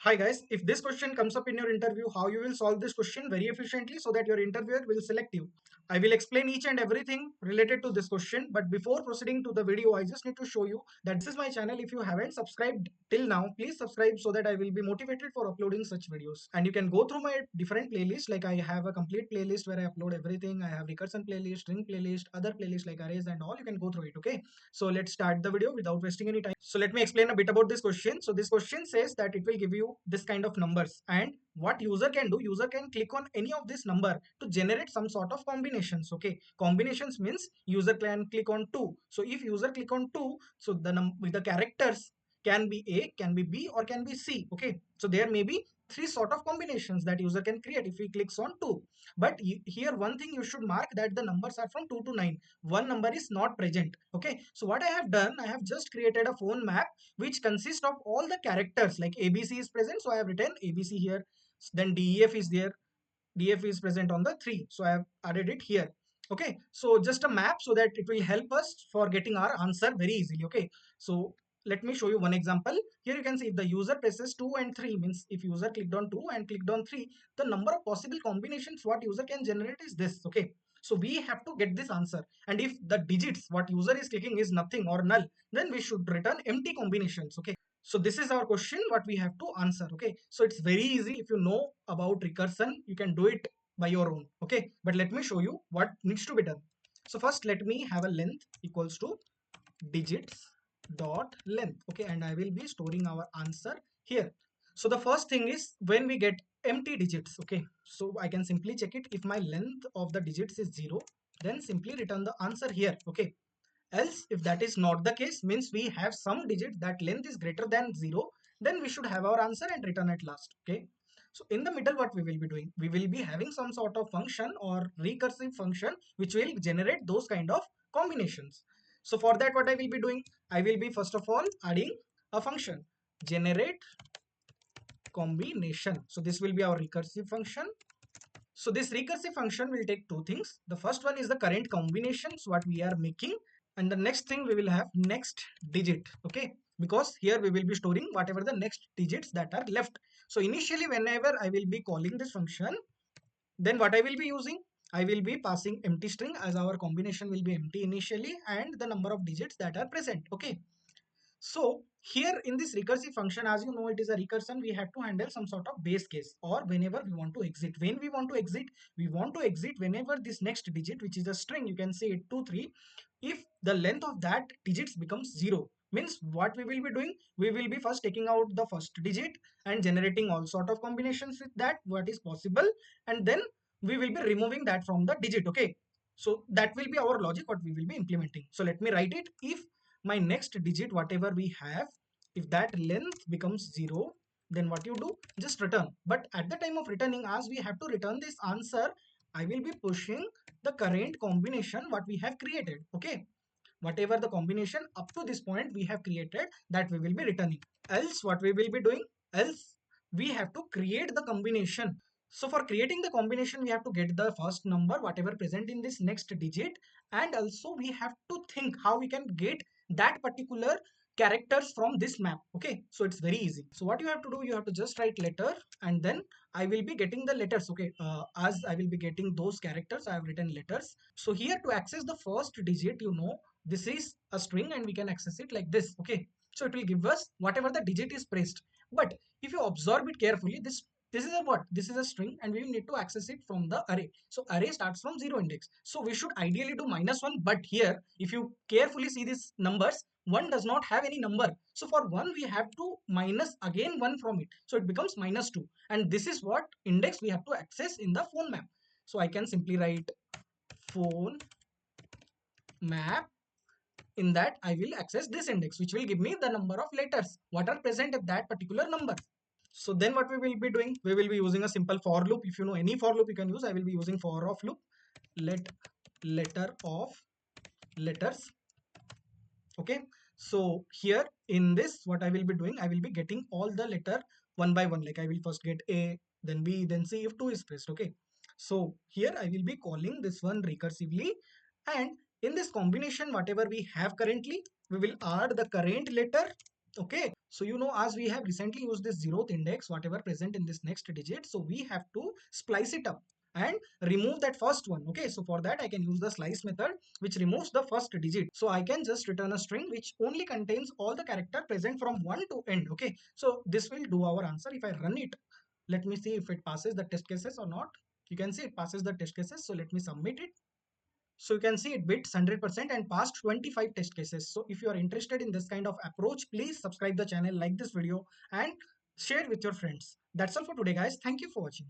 Hi guys, if this question comes up in your interview, how you will solve this question very efficiently so that your interviewer will select you. I will explain each and everything related to this question, but before proceeding to the video, I just need to show you that this is my channel. If you haven't subscribed till now, please subscribe so that I will be motivated for uploading such videos. And you can go through my different playlists, like I have a complete playlist where I upload everything. I have recursion playlist, string playlist, other playlists like arrays and all. You can go through it, okay? So let's start the video without wasting any time. So let me explain a bit about this question. So this question says that it will give you this kind of numbers, and what user can do, user can click on any of this number to generate some sort of combinations. Okay, combinations means user can click on 2. So if user click on 2, so the characters can be A, can be B, or can be C. Okay, so there may be three sort of combinations that user can create if he clicks on 2. But here one thing you should mark, that the numbers are from 2 to 9. One number is not present. Okay, so what I have done, I have just created a phone map which consists of all the characters, like ABC is present, so I have written ABC here. Then DEF is there, DF is present on the 3, so I have added it here. Okay, so just a map so that it will help us for getting our answer very easily. Okay, so let me show you one example. Here you can see if the user presses 2 and 3, means if user clicked on 2 and clicked on 3, the number of possible combinations what user can generate is this. Okay, so we have to get this answer, and if the digits what user is clicking is nothing or null, then we should return empty combinations. Okay, so this is our question what we have to answer. Okay, so it's very easy. If you know about recursion, you can do it by your own. Okay, but let me show you what needs to be done. So first let me have a length equals to digits dot length. Okay, and I will be storing our answer here. So the first thing is when we get empty digits. Okay, so I can simply check it. If my length of the digits is 0, then simply return the answer here. Okay, else if that is not the case, means we have some digit that length is greater than 0, then we should have our answer and return at last. Okay, so in the middle what we will be doing, we will be having some sort of function or recursive function which will generate those kind of combinations. So for that what I will be doing, I will be first of all adding a function generate combination. So this will be our recursive function. So this recursive function will take two things. The first one is the current combinations what we are making, and the next thing we will have next digit. Okay, because here we will be storing whatever the next digits that are left. So initially whenever I will be calling this function, then what I will be using, I will be passing empty string, as our combination will be empty initially, and the number of digits that are present. Okay, so here in this recursive function, as you know, it is a recursion, we have to handle some sort of base case, or whenever we want to exit. When we want to exit, we want to exit whenever this next digit, which is a string, you can say it 2 3, if the length of that digits becomes 0, means what we will be doing, we will be first taking out the first digit and generating all sort of combinations with that what is possible, and then we will be removing that from the digit. Okay, so that will be our logic what we will be implementing. So let me write it. If my next digit whatever we have, if that length becomes 0, then what you do, just return. But at the time of returning, as we have to return this answer, I will be pushing the current combination what we have created. Okay, whatever the combination up to this point we have created, that we will be returning. Else what we will be doing, else we have to create the combination. So for creating the combination, we have to get the first number whatever present in this next digit, and also we have to think how we can get that particular characters from this map. Okay, so it's very easy. So what you have to do, you have to just write letter, and then I will be getting the letters. Okay, as I will be getting those characters, I have written letters. So here to access the first digit, you know, this is a string and we can access it like this. Okay, so it will give us whatever the digit is pressed. But if you observe it carefully, this is a what, this is a string and we need to access it from the array. So array starts from 0 index, so we should ideally do -1. But here if you carefully see these numbers, 1 does not have any number. So for 1 we have to minus again 1 from it, so it becomes -2, and this is what index we have to access in the phone map. So I can simply write phone map. In that I will access this index, which will give me the number of letters what are present at that particular number. So then what we will be doing, we will be using a simple for loop. If you know any for loop you can use, I will be using for of loop. Let letter of letters. Okay, so here in this what I will be doing, I will be getting all the letter one by one. Like I will first get A, then B, then C if 2 is pressed. Okay, so here I will be calling this one recursively, and in this combination whatever we have currently, we will add the current letter Okay, so as we have recently used this zeroth index, whatever present in this next digit, so we have to splice it up and remove that first one. Okay, so for that I can use the slice method, which removes the first digit. So I can just return a string which only contains all the character present from 1 to end. Okay, so this will do our answer. If I run it, let me see if it passes the test cases or not. You can see it passes the test cases, so let me submit it. So you can see it beats 100% and passed 25 test cases. So if you are interested in this kind of approach, please subscribe the channel, like this video and share with your friends. That's all for today, guys. Thank you for watching.